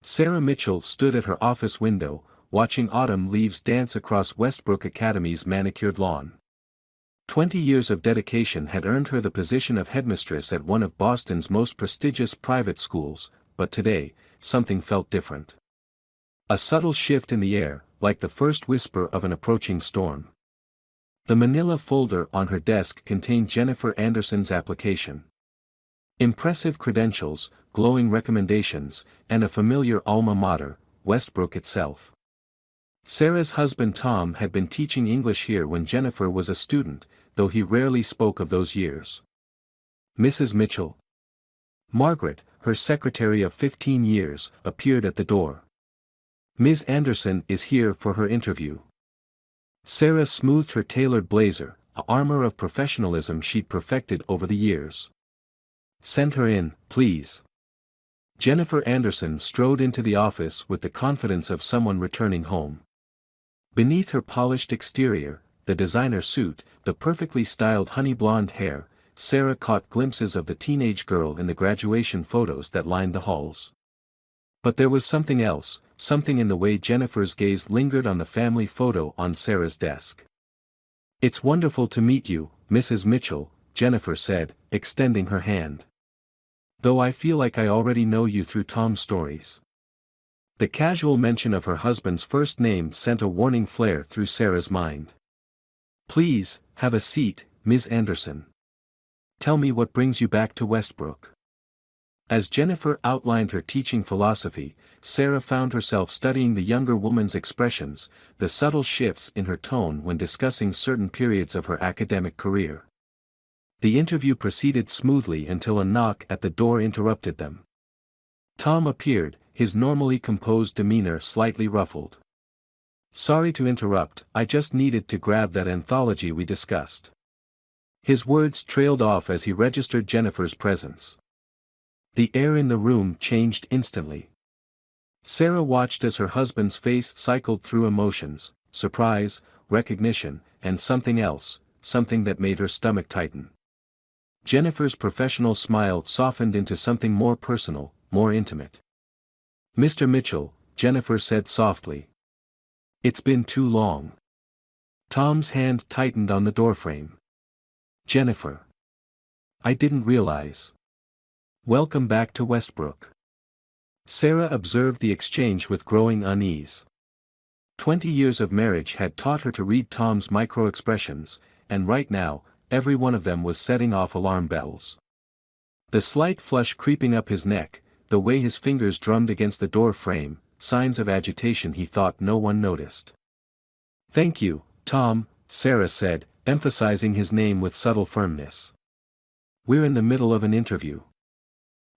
Sarah Mitchell stood at her office window, watching autumn leaves dance across Westbrook Academy's manicured lawn. 20 years of dedication had earned her the position of headmistress at one of Boston's most prestigious private schools, but today, something felt different. A subtle shift in the air, like the first whisper of an approaching storm. The manila folder on her desk contained Jennifer Anderson's application. Impressive credentials, glowing recommendations, and a familiar alma mater, Westbrook itself. Sarah's husband Tom had been teaching English here when Jennifer was a student, though he rarely spoke of those years. Mrs. Mitchell. Margaret, her secretary of 15 years, appeared at the door. Ms. Anderson is here for her interview. Sarah smoothed her tailored blazer, a armor of professionalism she'd perfected over the years. Send her in, please. Jennifer Anderson strode into the office with the confidence of someone returning home. Beneath her polished exterior, the designer suit, the perfectly styled honey blonde hair, Sarah caught glimpses of the teenage girl in the graduation photos that lined the halls. But there was something else, something in the way Jennifer's gaze lingered on the family photo on Sarah's desk. "It's wonderful to meet you, Mrs. Mitchell," Jennifer said, extending her hand. "Though I feel like I already know you through Tom's stories." The casual mention of her husband's first name sent a warning flare through Sarah's mind. "Please, have a seat, Ms. Anderson. Tell me what brings you back to Westbrook." As Jennifer outlined her teaching philosophy, Sarah found herself studying the younger woman's expressions, the subtle shifts in her tone when discussing certain periods of her academic career. The interview proceeded smoothly until a knock at the door interrupted them. Tom appeared, his normally composed demeanor slightly ruffled. "Sorry to interrupt, I just needed to grab that anthology we discussed." His words trailed off as he registered Jennifer's presence. The air in the room changed instantly. Sarah watched as her husband's face cycled through emotions, surprise, recognition, and something else, something that made her stomach tighten. Jennifer's professional smile softened into something more personal, more intimate. "Mr. Mitchell," Jennifer said softly. "It's been too long." Tom's hand tightened on the doorframe. "Jennifer. I didn't realize. Welcome back to Westbrook." Sarah observed the exchange with growing unease. 20 years of marriage had taught her to read Tom's micro-expressions, and right now, every one of them was setting off alarm bells. The slight flush creeping up his neck, the way his fingers drummed against the door frame, signs of agitation he thought no one noticed. "Thank you, Tom," Sarah said, emphasizing his name with subtle firmness. "We're in the middle of an interview."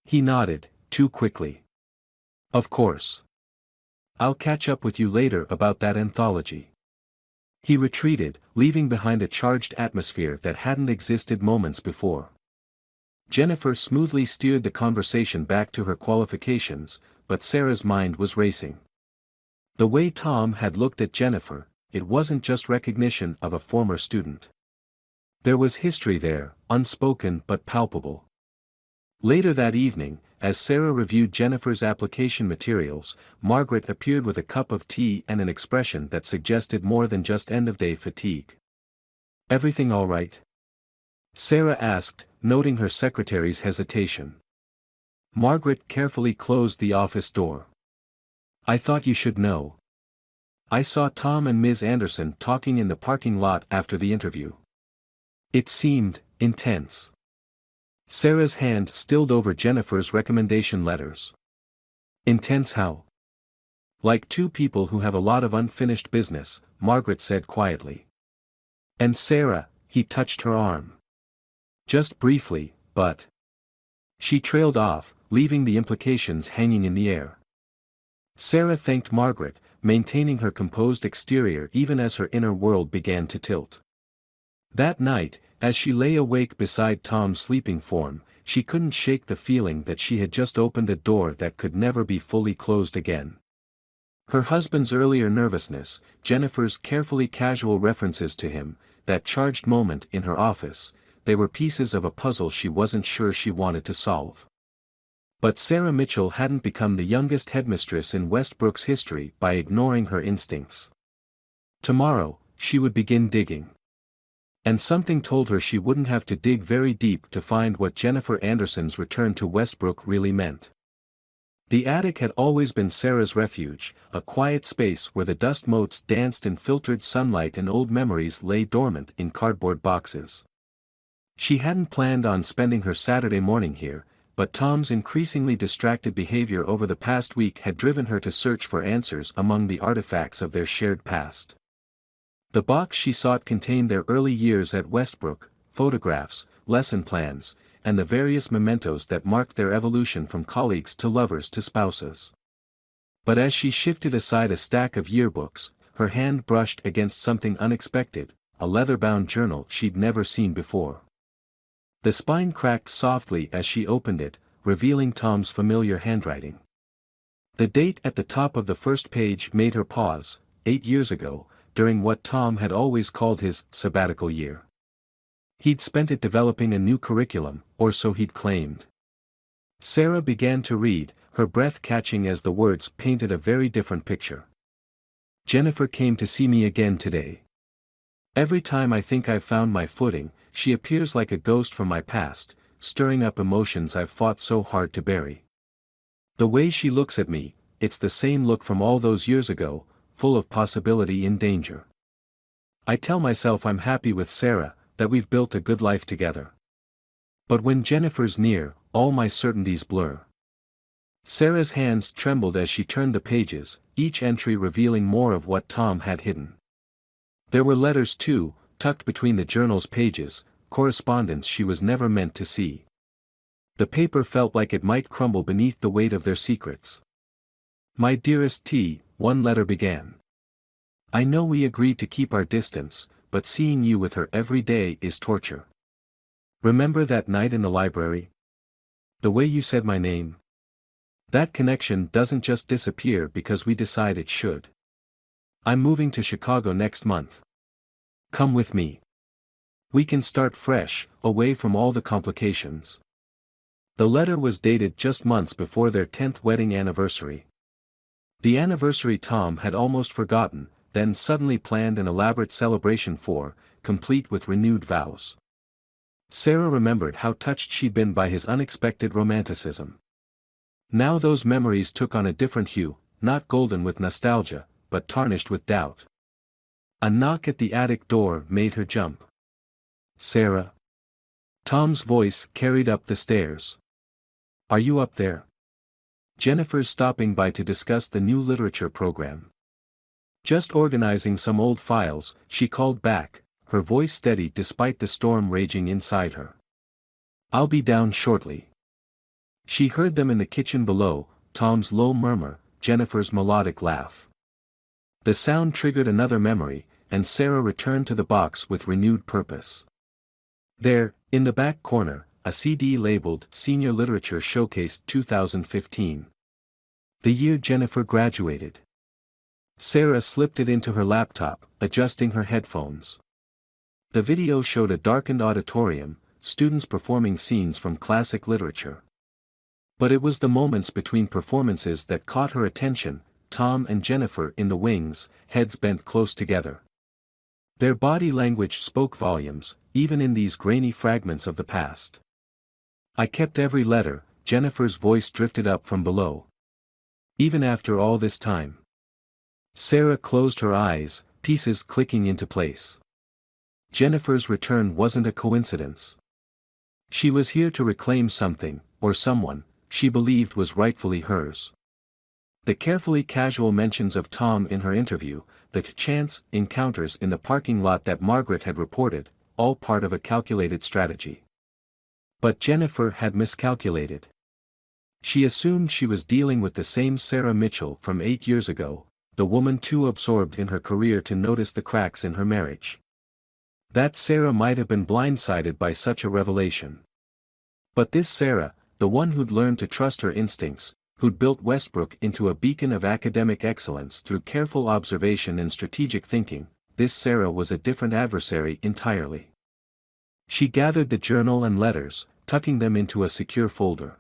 He nodded, too quickly. "Of course. I'll catch up with you later about that anthology." He retreated, leaving behind a charged atmosphere that hadn't existed moments before. Jennifer smoothly steered the conversation back to her qualifications, but Sarah's mind was racing. The way Tom had looked at Jennifer, it wasn't just recognition of a former student. There was history there, unspoken but palpable. Later that evening, as Sarah reviewed Jennifer's application materials, Margaret appeared with a cup of tea and an expression that suggested more than just end-of-day fatigue. "Everything all right?" Sarah asked, noting her secretary's hesitation. Margaret carefully closed the office door. "I thought you should know. I saw Tom and Ms. Anderson talking in the parking lot after the interview. It seemed intense." Sarah's hand stilled over Jennifer's recommendation letters. "Intense how?" "Like two people who have a lot of unfinished business," Margaret said quietly. "And Sarah," he touched her arm. "Just briefly, but..." She trailed off, leaving the implications hanging in the air. Sarah thanked Margaret, maintaining her composed exterior even as her inner world began to tilt. That night, as she lay awake beside Tom's sleeping form, she couldn't shake the feeling that she had just opened a door that could never be fully closed again. Her husband's earlier nervousness, Jennifer's carefully casual references to him, that charged moment in her office, they were pieces of a puzzle she wasn't sure she wanted to solve. But Sarah Mitchell hadn't become the youngest headmistress in Westbrook's history by ignoring her instincts. Tomorrow, she would begin digging. And something told her she wouldn't have to dig very deep to find what Jennifer Anderson's return to Westbrook really meant. The attic had always been Sarah's refuge, a quiet space where the dust motes danced in filtered sunlight and old memories lay dormant in cardboard boxes. She hadn't planned on spending her Saturday morning here, but Tom's increasingly distracted behavior over the past week had driven her to search for answers among the artifacts of their shared past. The box she sought contained their early years at Westbrook, photographs, lesson plans, and the various mementos that marked their evolution from colleagues to lovers to spouses. But as she shifted aside a stack of yearbooks, her hand brushed against something unexpected, a leather-bound journal she'd never seen before. The spine cracked softly as she opened it, revealing Tom's familiar handwriting. The date at the top of the first page made her pause, 8 years ago, during what Tom had always called his sabbatical year. He'd spent it developing a new curriculum, or so he'd claimed. Sarah began to read, her breath catching as the words painted a very different picture. Jennifer came to see me again today. Every time I think I've found my footing, she appears like a ghost from my past, stirring up emotions I've fought so hard to bury. The way she looks at me, it's the same look from all those years ago, full of possibility and danger. I tell myself I'm happy with Sarah, that we've built a good life together. But when Jennifer's near, all my certainties blur. Sarah's hands trembled as she turned the pages, each entry revealing more of what Tom had hidden. There were letters too, tucked between the journal's pages, correspondence she was never meant to see. The paper felt like it might crumble beneath the weight of their secrets. My dearest T, one letter began. I know we agreed to keep our distance, but seeing you with her every day is torture. Remember that night in the library? The way you said my name? That connection doesn't just disappear because we decide it should. I'm moving to Chicago next month. Come with me. We can start fresh, away from all the complications. The letter was dated just months before their 10th wedding anniversary. The anniversary Tom had almost forgotten, then suddenly planned an elaborate celebration for, complete with renewed vows. Sarah remembered how touched she'd been by his unexpected romanticism. Now those memories took on a different hue, not golden with nostalgia, but tarnished with doubt. A knock at the attic door made her jump. Sarah. Tom's voice carried up the stairs. Are you up there? Jennifer's stopping by to discuss the new literature program. Just organizing some old files, she called back, her voice steady despite the storm raging inside her. I'll be down shortly. She heard them in the kitchen below, Tom's low murmur, Jennifer's melodic laugh. The sound triggered another memory, and Sarah returned to the box with renewed purpose. There, in the back corner, a CD labeled Senior Literature Showcase 2015. The year Jennifer graduated. Sarah slipped it into her laptop, adjusting her headphones. The video showed a darkened auditorium, students performing scenes from classic literature. But it was the moments between performances that caught her attention, Tom and Jennifer in the wings, heads bent close together. Their body language spoke volumes, even in these grainy fragments of the past. I kept every letter, Jennifer's voice drifted up from below. Even after all this time. Sarah closed her eyes, pieces clicking into place. Jennifer's return wasn't a coincidence. She was here to reclaim something, or someone, she believed was rightfully hers. The carefully casual mentions of Tom in her interview, the chance encounters in the parking lot that Margaret had reported, all part of a calculated strategy. But Jennifer had miscalculated. She assumed she was dealing with the same Sarah Mitchell from 8 years ago, the woman too absorbed in her career to notice the cracks in her marriage. That Sarah might have been blindsided by such a revelation. But this Sarah, the one who'd learned to trust her instincts, who'd built Westbrook into a beacon of academic excellence through careful observation and strategic thinking, this Sarah was a different adversary entirely. She gathered the journal and letters, tucking them into a secure folder.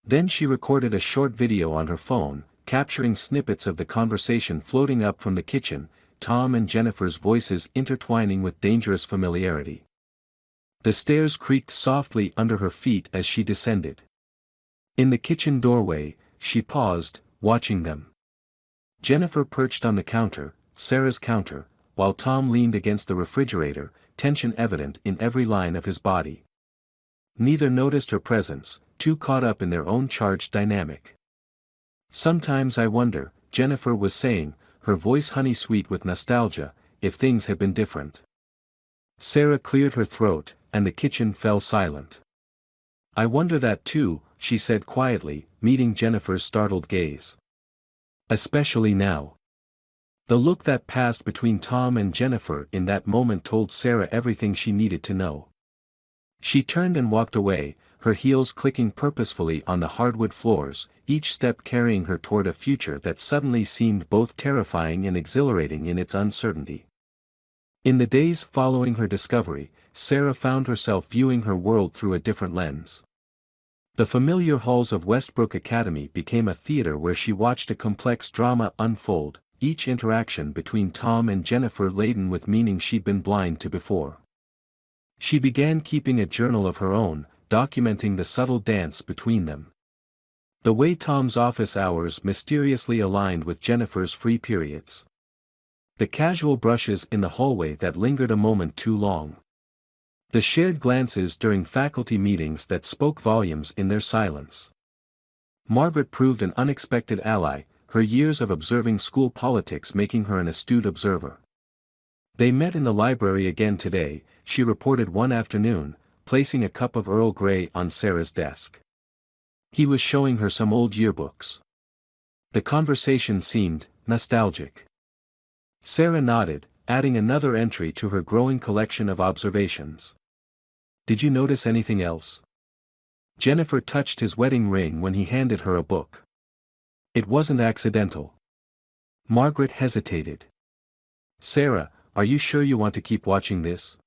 Then she recorded a short video on her phone, capturing snippets of the conversation floating up from the kitchen, Tom and Jennifer's voices intertwining with dangerous familiarity. The stairs creaked softly under her feet as she descended. In the kitchen doorway, she paused, watching them. Jennifer perched on the counter, Sarah's counter, while Tom leaned against the refrigerator, tension evident in every line of his body. Neither noticed her presence, too caught up in their own charged dynamic. "Sometimes I wonder," Jennifer was saying, her voice honey-sweet with nostalgia, "if things had been different." Sarah cleared her throat, and the kitchen fell silent. "I wonder that too," she said quietly, meeting Jennifer's startled gaze. "Especially now." The look that passed between Tom and Jennifer in that moment told Sarah everything she needed to know. She turned and walked away, her heels clicking purposefully on the hardwood floors, each step carrying her toward a future that suddenly seemed both terrifying and exhilarating in its uncertainty. In the days following her discovery, Sarah found herself viewing her world through a different lens. The familiar halls of Westbrook Academy became a theater where she watched a complex drama unfold, each interaction between Tom and Jennifer laden with meaning she'd been blind to before. She began keeping a journal of her own, documenting the subtle dance between them. The way Tom's office hours mysteriously aligned with Jennifer's free periods. The casual brushes in the hallway that lingered a moment too long. The shared glances during faculty meetings that spoke volumes in their silence. Margaret proved an unexpected ally, her years of observing school politics making her an astute observer. They met in the library again today, she reported one afternoon, placing a cup of Earl Grey on Sarah's desk. He was showing her some old yearbooks. The conversation seemed nostalgic. Sarah nodded, adding another entry to her growing collection of observations. "Did you notice anything else?" Jennifer touched his wedding ring when he handed her a book. "It wasn't accidental." Margaret hesitated. "Sarah, are you sure you want to keep watching this?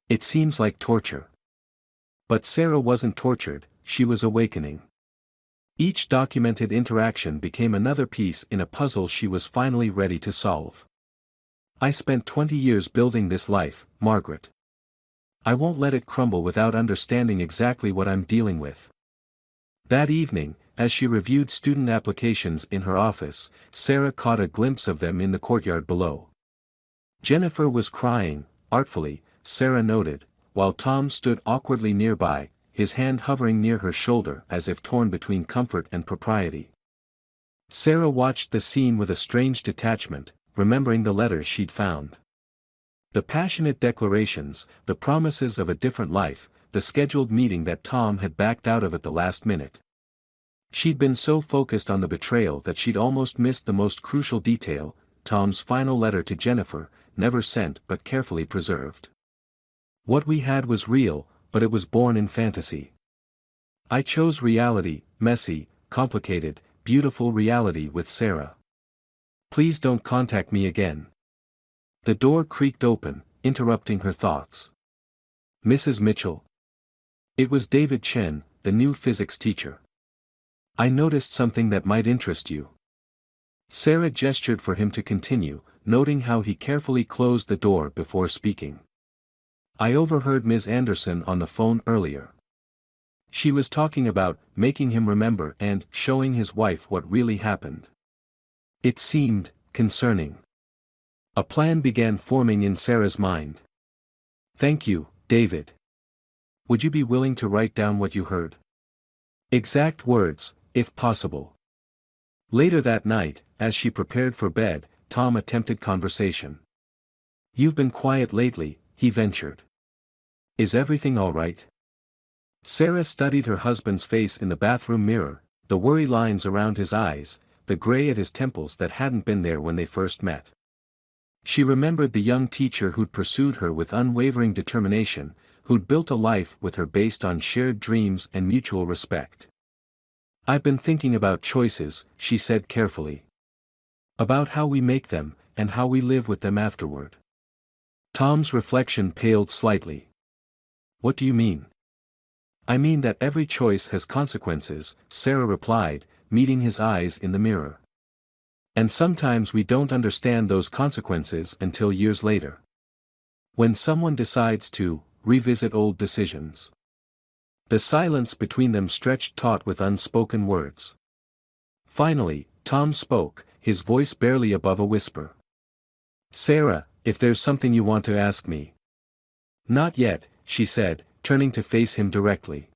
It seems like torture." But Sarah wasn't tortured, she was awakening. Each documented interaction became another piece in a puzzle she was finally ready to solve. "I spent 20 years building this life, Margaret. I won't let it crumble without understanding exactly what I'm dealing with." That evening, as she reviewed student applications in her office, Sarah caught a glimpse of them in the courtyard below. Jennifer was crying, artfully, Sarah noted, while Tom stood awkwardly nearby, his hand hovering near her shoulder as if torn between comfort and propriety. Sarah watched the scene with a strange detachment, remembering the letters she'd found. The passionate declarations, the promises of a different life, the scheduled meeting that Tom had backed out of at the last minute. She'd been so focused on the betrayal that she'd almost missed the most crucial detail, Tom's final letter to Jennifer, never sent but carefully preserved. "What we had was real, but it was born in fantasy. I chose reality, messy, complicated, beautiful reality with Sarah. Please don't contact me again." The door creaked open, interrupting her thoughts. "Mrs. Mitchell?" It was David Chen, the new physics teacher. "I noticed something that might interest you." Sarah gestured for him to continue, noting how he carefully closed the door before speaking. "I overheard Ms. Anderson on the phone earlier. She was talking about making him remember and showing his wife what really happened. It seemed concerning." A plan began forming in Sarah's mind. "Thank you, David. Would you be willing to write down what you heard? Exact words, if possible." Later that night, as she prepared for bed, Tom attempted conversation. "You've been quiet lately," he ventured. "Is everything all right?" Sarah studied her husband's face in the bathroom mirror, the worry lines around his eyes, the gray at his temples that hadn't been there when they first met. She remembered the young teacher who'd pursued her with unwavering determination, who'd built a life with her based on shared dreams and mutual respect. "I've been thinking about choices," she said carefully. "About how we make them, and how we live with them afterward." Tom's reflection paled slightly. "What do you mean?" I mean that every choice has consequences, Sarah replied, meeting his eyes in the mirror. And sometimes we don't understand those consequences until years later. When someone decides to revisit old decisions. The silence between them stretched taut with unspoken words. Finally, Tom spoke, his voice barely above a whisper. Sarah, if there's something you want to ask me. Not yet, she said, turning to face him directly.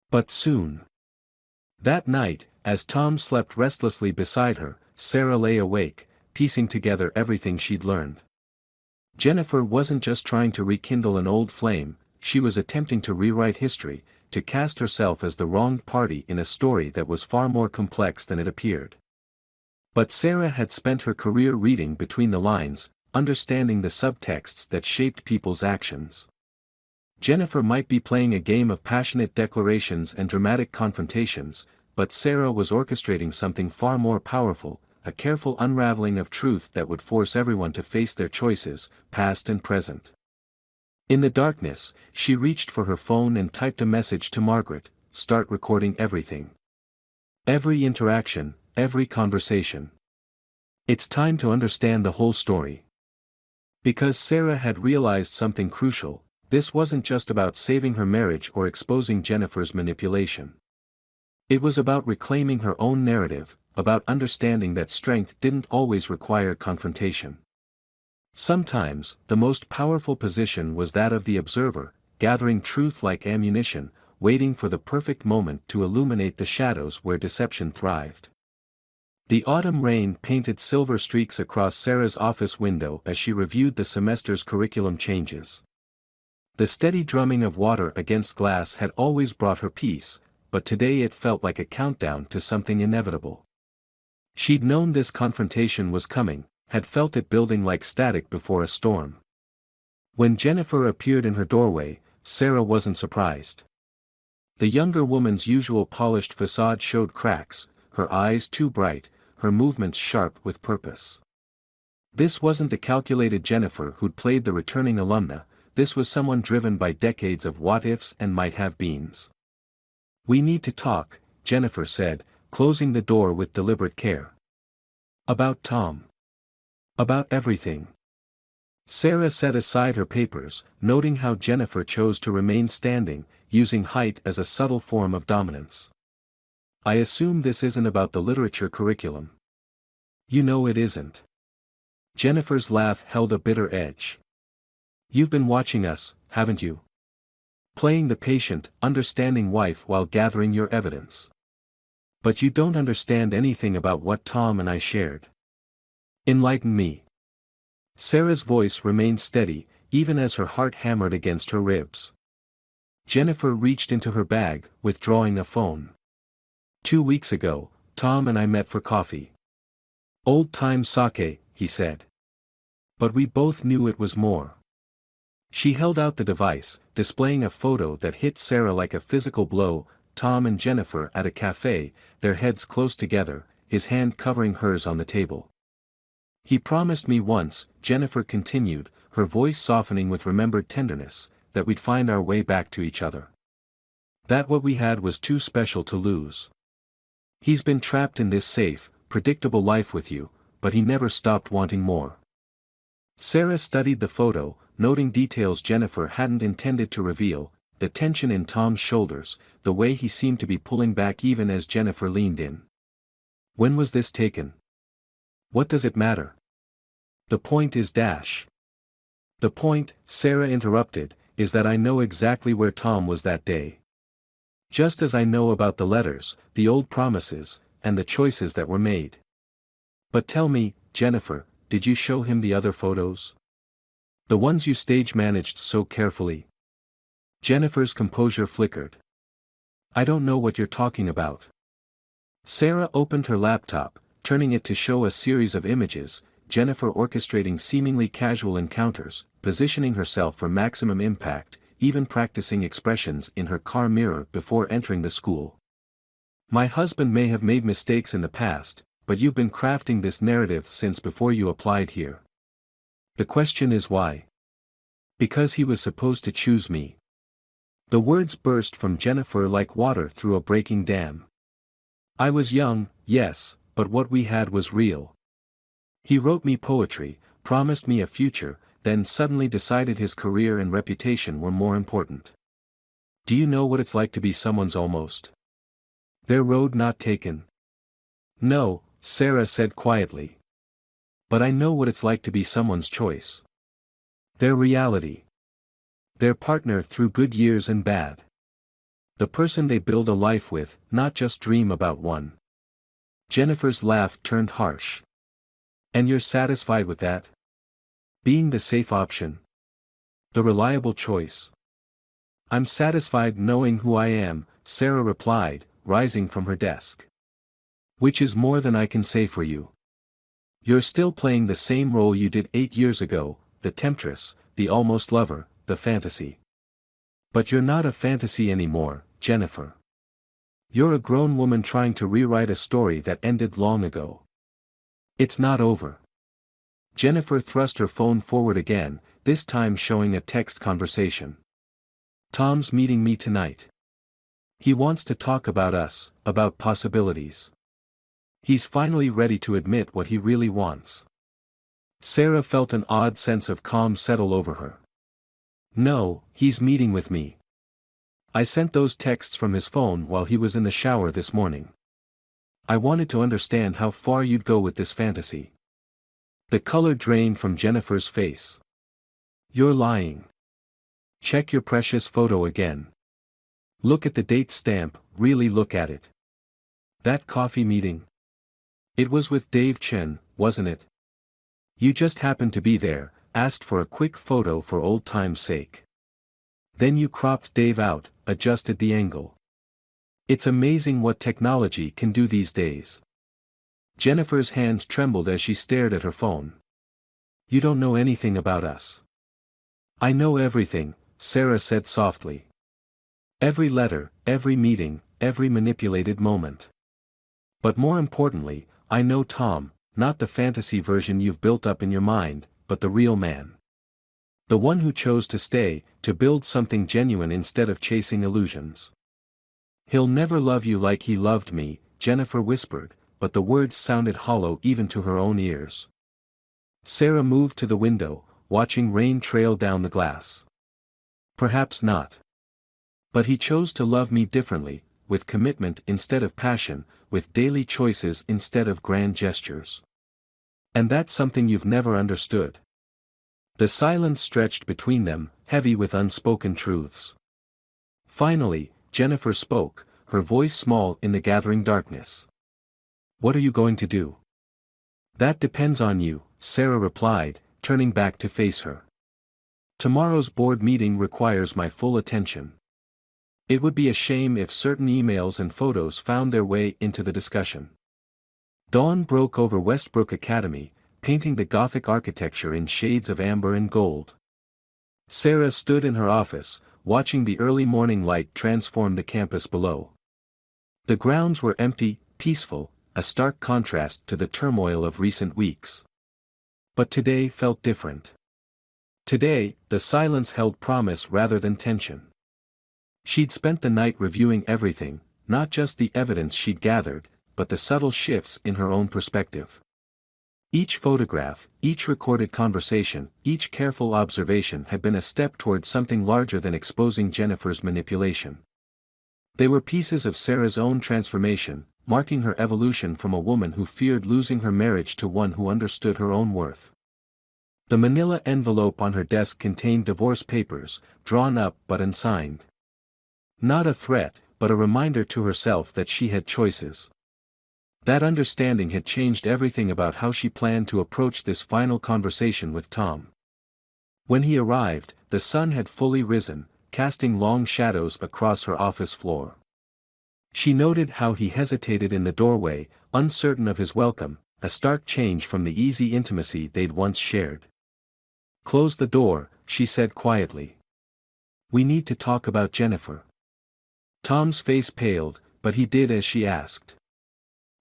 But soon. That night, as Tom slept restlessly beside her, Sarah lay awake, piecing together everything she'd learned. Jennifer wasn't just trying to rekindle an old flame, she was attempting to rewrite history, to cast herself as the wronged party in a story that was far more complex than it appeared. But Sarah had spent her career reading between the lines, understanding the subtexts that shaped people's actions. Jennifer might be playing a game of passionate declarations and dramatic confrontations, but Sarah was orchestrating something far more powerful, a careful unraveling of truth that would force everyone to face their choices, past and present. In the darkness, she reached for her phone and typed a message to Margaret, start recording everything. Every interaction, every conversation. It's time to understand the whole story. Because Sarah had realized something crucial, this wasn't just about saving her marriage or exposing Jennifer's manipulation. It was about reclaiming her own narrative, about understanding that strength didn't always require confrontation. Sometimes, the most powerful position was that of the observer, gathering truth like ammunition, waiting for the perfect moment to illuminate the shadows where deception thrived. The autumn rain painted silver streaks across Sarah's office window as she reviewed the semester's curriculum changes. The steady drumming of water against glass had always brought her peace, but today it felt like a countdown to something inevitable. She'd known this confrontation was coming, had felt it building like static before a storm. When Jennifer appeared in her doorway, Sarah wasn't surprised. The younger woman's usual polished facade showed cracks, her eyes too bright, her movements sharp with purpose. This wasn't the calculated Jennifer who'd played the returning alumna, this was someone driven by decades of what-ifs and might-have-beens. We need to talk, Jennifer said, closing the door with deliberate care. About Tom. About everything. Sarah set aside her papers, noting how Jennifer chose to remain standing, using height as a subtle form of dominance. I assume this isn't about the literature curriculum. You know it isn't. Jennifer's laugh held a bitter edge. You've been watching us, haven't you? Playing the patient, understanding wife while gathering your evidence. But you don't understand anything about what Tom and I shared. Enlighten me. Sarah's voice remained steady, even as her heart hammered against her ribs. Jennifer reached into her bag, withdrawing a phone. 2 weeks ago, Tom and I met for coffee. Old-time sake, he said. But we both knew it was more. She held out the device, displaying a photo that hit Sarah like a physical blow, Tom and Jennifer at a cafe, their heads close together, his hand covering hers on the table. He promised me once, Jennifer continued, her voice softening with remembered tenderness, that we'd find our way back to each other. That what we had was too special to lose. He's been trapped in this safe, predictable life with you, but he never stopped wanting more. Sarah studied the photo, noting details Jennifer hadn't intended to reveal, the tension in Tom's shoulders, the way he seemed to be pulling back even as Jennifer leaned in. When was this taken? What does it matter? The point is dash. The point, Sarah interrupted, is that I know exactly where Tom was that day. Just as I know about the letters, the old promises, and the choices that were made. But tell me, Jennifer, did you show him the other photos? The ones you stage managed so carefully? Jennifer's composure flickered. I don't know what you're talking about. Sarah opened her laptop, turning it to show a series of images, Jennifer orchestrating seemingly casual encounters, positioning herself for maximum impact, even practicing expressions in her car mirror before entering the school. My husband may have made mistakes in the past, but you've been crafting this narrative since before you applied here. The question is why? Because he was supposed to choose me. The words burst from Jennifer like water through a breaking dam. I was young, yes, but what we had was real. He wrote me poetry, promised me a future, then suddenly decided his career and reputation were more important. Do you know what it's like to be someone's almost? Their road not taken? No, Sarah said quietly. But I know what it's like to be someone's choice. Their reality. Their partner through good years and bad. The person they build a life with, not just dream about one. Jennifer's laugh turned harsh. And you're satisfied with that? Being the safe option? The reliable choice? I'm satisfied knowing who I am, Sarah replied, rising from her desk. Which is more than I can say for you. You're still playing the same role you did 8 years ago, the temptress, the almost lover, the fantasy. But you're not a fantasy anymore, Jennifer. You're a grown woman trying to rewrite a story that ended long ago. It's not over. Jennifer thrust her phone forward again, this time showing a text conversation. Tom's meeting me tonight. He wants to talk about us, about possibilities. He's finally ready to admit what he really wants. Sarah felt an odd sense of calm settle over her. No, he's meeting with me. I sent those texts from his phone while he was in the shower this morning. I wanted to understand how far you'd go with this fantasy. The color drained from Jennifer's face. You're lying. Check your precious photo again. Look at the date stamp, really look at it. That coffee meeting? It was with Dave Chen, wasn't it? You just happened to be there, asked for a quick photo for old time's sake. Then you cropped Dave out, adjusted the angle. It's amazing what technology can do these days. Jennifer's hand trembled as she stared at her phone. You don't know anything about us. I know everything, Sarah said softly. Every letter, every meeting, every manipulated moment. But more importantly, I know Tom, not the fantasy version you've built up in your mind, but the real man. The one who chose to stay, to build something genuine instead of chasing illusions. He'll never love you like he loved me, Jennifer whispered, but the words sounded hollow even to her own ears. Sarah moved to the window, watching rain trail down the glass. Perhaps not. But he chose to love me differently, with commitment instead of passion, with daily choices instead of grand gestures. And that's something you've never understood. The silence stretched between them, heavy with unspoken truths. Finally, Jennifer spoke, her voice small in the gathering darkness. What are you going to do? That depends on you, Sarah replied, turning back to face her. Tomorrow's board meeting requires my full attention. It would be a shame if certain emails and photos found their way into the discussion. Dawn broke over Westbrook Academy, painting the Gothic architecture in shades of amber and gold. Sarah stood in her office, watching the early morning light transform the campus below. The grounds were empty, peaceful, a stark contrast to the turmoil of recent weeks. But today felt different. Today, the silence held promise rather than tension. She'd spent the night reviewing everything, not just the evidence she'd gathered, but the subtle shifts in her own perspective. Each photograph, each recorded conversation, each careful observation had been a step toward something larger than exposing Jennifer's manipulation. They were pieces of Sarah's own transformation, marking her evolution from a woman who feared losing her marriage to one who understood her own worth. The manila envelope on her desk contained divorce papers, drawn up but unsigned. Not a threat, but a reminder to herself that she had choices. That understanding had changed everything about how she planned to approach this final conversation with Tom. When he arrived, the sun had fully risen, casting long shadows across her office floor. She noted how he hesitated in the doorway, uncertain of his welcome, a stark change from the easy intimacy they'd once shared. Close the door, she said quietly. We need to talk about Jennifer. Tom's face paled, but he did as she asked.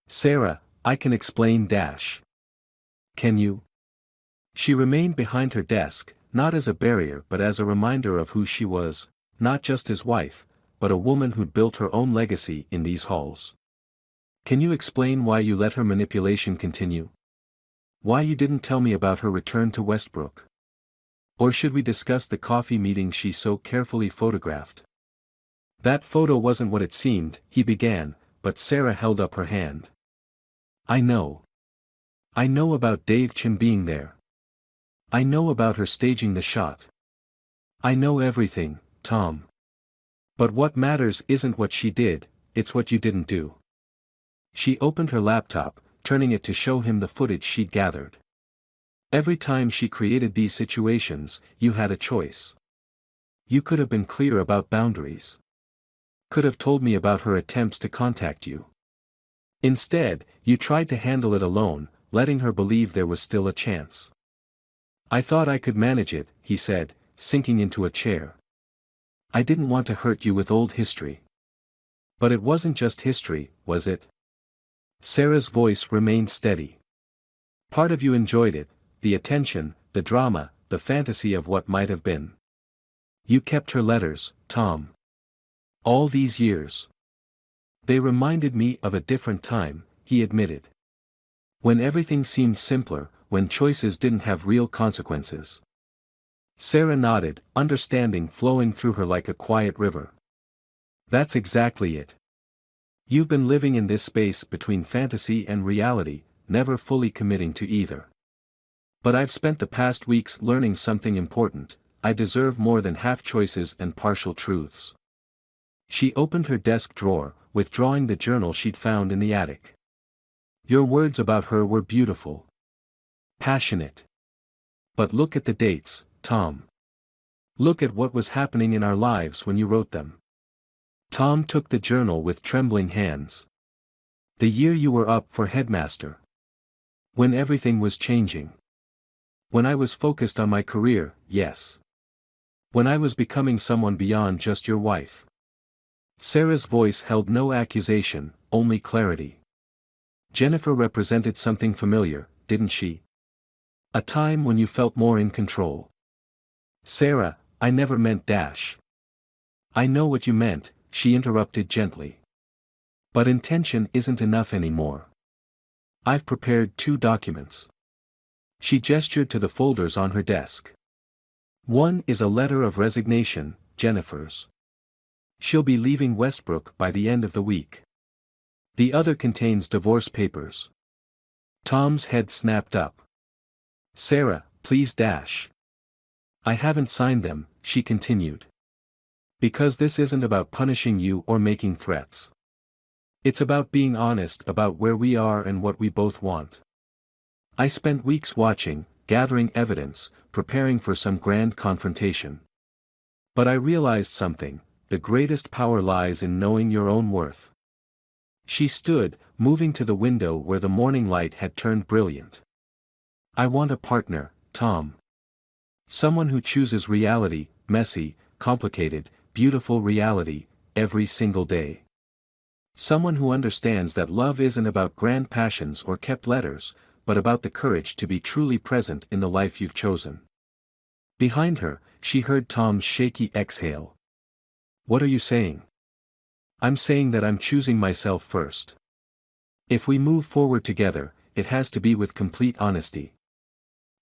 Sarah, I can explain dash. Can you? She remained behind her desk, not as a barrier but as a reminder of who she was, not just his wife, but a woman who'd built her own legacy in these halls. Can you explain why you let her manipulation continue? Why you didn't tell me about her return to Westbrook? Or should we discuss the coffee meeting she so carefully photographed? That photo wasn't what it seemed, he began, but Sarah held up her hand. I know. I know about Dave Chim being there. I know about her staging the shot. I know everything, Tom. But what matters isn't what she did, it's what you didn't do. She opened her laptop, turning it to show him the footage she'd gathered. Every time she created these situations, you had a choice. You could have been clear about boundaries. Could have told me about her attempts to contact you. Instead, you tried to handle it alone, letting her believe there was still a chance. I thought I could manage it, he said, sinking into a chair. I didn't want to hurt you with old history. But it wasn't just history, was it? Sarah's voice remained steady. Part of you enjoyed it, the attention, the drama, the fantasy of what might have been. You kept her letters, Tom. All these years. They reminded me of a different time, he admitted. When everything seemed simpler, when choices didn't have real consequences. Sarah nodded, understanding flowing through her like a quiet river. That's exactly it. You've been living in this space between fantasy and reality, never fully committing to either. But I've spent the past weeks learning something important. I deserve more than half choices and partial truths. She opened her desk drawer, withdrawing the journal she'd found in the attic. Your words about her were beautiful. Passionate. But look at the dates, Tom. Look at what was happening in our lives when you wrote them. Tom took the journal with trembling hands. The year you were up for headmaster. When everything was changing. When I was focused on my career, yes. When I was becoming someone beyond just your wife. Sarah's voice held no accusation, only clarity. Jennifer represented something familiar, didn't she? A time when you felt more in control. Sarah, I never meant dash. I know what you meant, she interrupted gently. But intention isn't enough anymore. I've prepared 2 documents. She gestured to the folders on her desk. One is a letter of resignation, Jennifer's. She'll be leaving Westbrook by the end of the week. The other contains divorce papers. Tom's head snapped up. Sarah, please dash. I haven't signed them, she continued. Because this isn't about punishing you or making threats. It's about being honest about where we are and what we both want. I spent weeks watching, gathering evidence, preparing for some grand confrontation. But I realized something, the greatest power lies in knowing your own worth. She stood, moving to the window where the morning light had turned brilliant. I want a partner, Tom. Someone who chooses reality, messy, complicated, beautiful reality, every single day. Someone who understands that love isn't about grand passions or kept letters, but about the courage to be truly present in the life you've chosen. Behind her, she heard Tom's shaky exhale. What are you saying? I'm saying that I'm choosing myself first. If we move forward together, it has to be with complete honesty.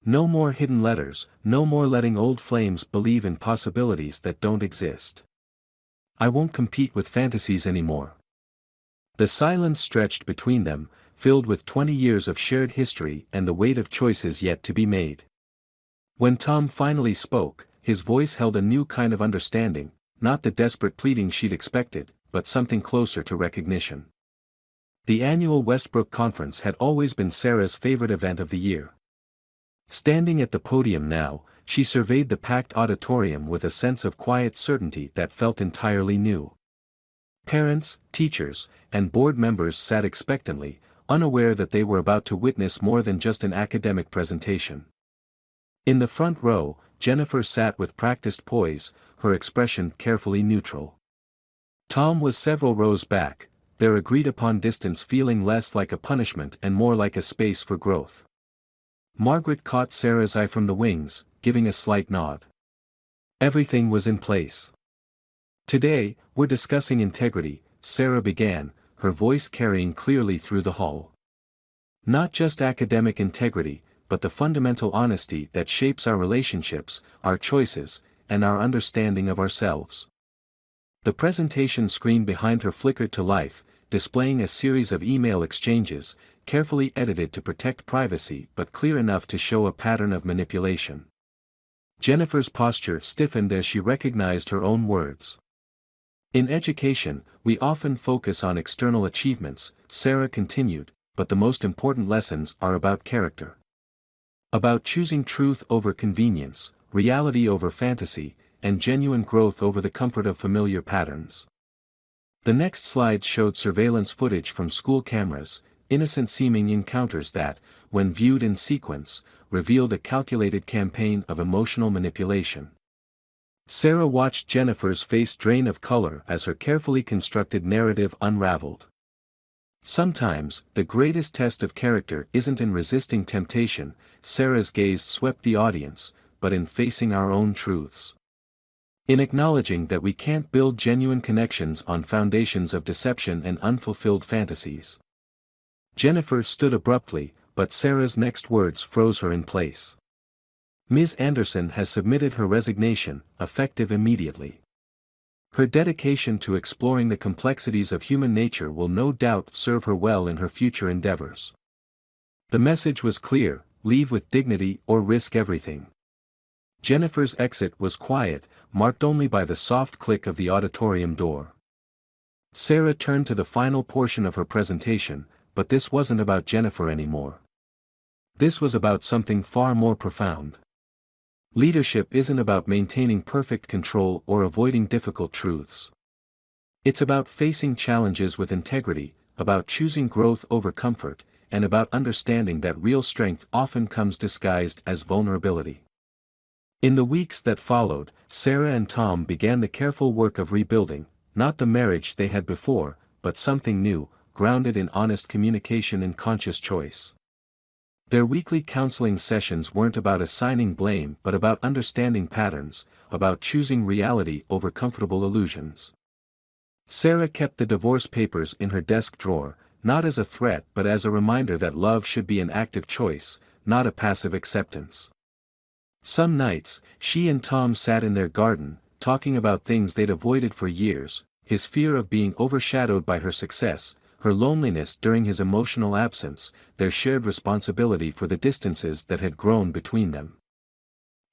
No more hidden letters, no more letting old flames believe in possibilities that don't exist. I won't compete with fantasies anymore. The silence stretched between them, filled with 20 years of shared history and the weight of choices yet to be made. When Tom finally spoke, his voice held a new kind of understanding, not the desperate pleading she'd expected, but something closer to recognition. The annual Westbrook Conference had always been Sarah's favorite event of the year. Standing at the podium now, she surveyed the packed auditorium with a sense of quiet certainty that felt entirely new. Parents, teachers, and board members sat expectantly, unaware that they were about to witness more than just an academic presentation. In the front row, Jennifer sat with practiced poise, her expression carefully neutral. Tom was several rows back, their agreed-upon distance feeling less like a punishment and more like a space for growth. Margaret caught Sarah's eye from the wings, giving a slight nod. Everything was in place. Today, we're discussing integrity, Sarah began, her voice carrying clearly through the hall. Not just academic integrity, but the fundamental honesty that shapes our relationships, our choices, and our understanding of ourselves. The presentation screen behind her flickered to life, displaying a series of email exchanges, carefully edited to protect privacy but clear enough to show a pattern of manipulation. Jennifer's posture stiffened as she recognized her own words. In education, we often focus on external achievements, Sarah continued, but the most important lessons are about character. About choosing truth over convenience, reality over fantasy, and genuine growth over the comfort of familiar patterns. The next slide showed surveillance footage from school cameras, innocent-seeming encounters that, when viewed in sequence, revealed a calculated campaign of emotional manipulation. Sarah watched Jennifer's face drain of color as her carefully constructed narrative unraveled. Sometimes, the greatest test of character isn't in resisting temptation, Sarah's gaze swept the audience, but in facing our own truths. In acknowledging that we can't build genuine connections on foundations of deception and unfulfilled fantasies. Jennifer stood abruptly, but Sarah's next words froze her in place. Ms. Anderson has submitted her resignation, effective immediately. Her dedication to exploring the complexities of human nature will no doubt serve her well in her future endeavors. The message was clear: leave with dignity or risk everything. Jennifer's exit was quiet, marked only by the soft click of the auditorium door. Sarah turned to the final portion of her presentation, but this wasn't about Jennifer anymore. This was about something far more profound. Leadership isn't about maintaining perfect control or avoiding difficult truths. It's about facing challenges with integrity, about choosing growth over comfort, and about understanding that real strength often comes disguised as vulnerability. In the weeks that followed, Sarah and Tom began the careful work of rebuilding, not the marriage they had before, but something new, grounded in honest communication and conscious choice. Their weekly counseling sessions weren't about assigning blame but about understanding patterns, about choosing reality over comfortable illusions. Sarah kept the divorce papers in her desk drawer, not as a threat but as a reminder that love should be an active choice, not a passive acceptance. Some nights, she and Tom sat in their garden, talking about things they'd avoided for years: his fear of being overshadowed by her success, her loneliness during his emotional absence, their shared responsibility for the distances that had grown between them.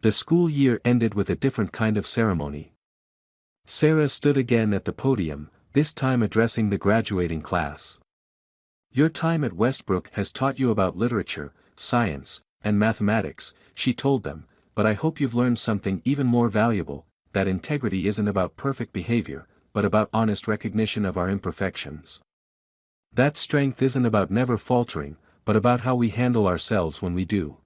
The school year ended with a different kind of ceremony. Sarah stood again at the podium, this time addressing the graduating class. "Your time at Westbrook has taught you about literature, science, and mathematics," she told them, "but I hope you've learned something even more valuable, that integrity isn't about perfect behavior, but about honest recognition of our imperfections. That strength isn't about never faltering, but about how we handle ourselves when we do."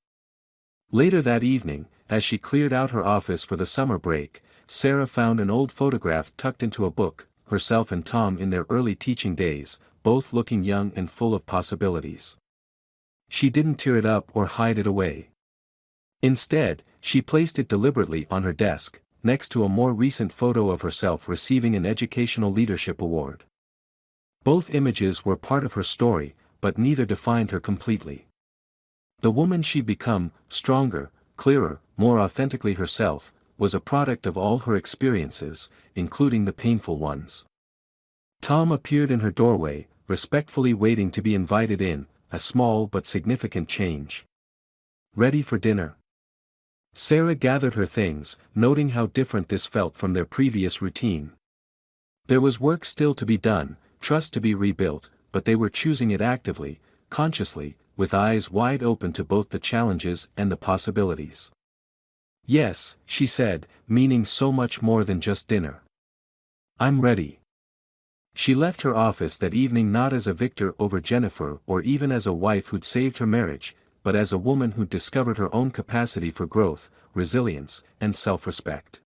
Later that evening, as she cleared out her office for the summer break, Sarah found an old photograph tucked into a book, herself and Tom in their early teaching days, both looking young and full of possibilities. She didn't tear it up or hide it away. Instead, she placed it deliberately on her desk, next to a more recent photo of herself receiving an Educational Leadership Award. Both images were part of her story, but neither defined her completely. The woman she'd become, stronger, clearer, more authentically herself, was a product of all her experiences, including the painful ones. Tom appeared in her doorway, respectfully waiting to be invited in, a small but significant change. "Ready for dinner?" Sarah gathered her things, noting how different this felt from their previous routine. There was work still to be done, trust to be rebuilt, but they were choosing it actively, consciously, with eyes wide open to both the challenges and the possibilities. "Yes," she said, meaning so much more than just dinner. "I'm ready." She left her office that evening not as a victor over Jennifer or even as a wife who'd saved her marriage, but as a woman who'd discovered her own capacity for growth, resilience, and self-respect.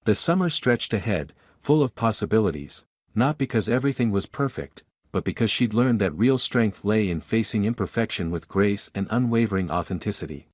The summer stretched ahead, full of possibilities, not because everything was perfect, but because she'd learned that real strength lay in facing imperfection with grace and unwavering authenticity.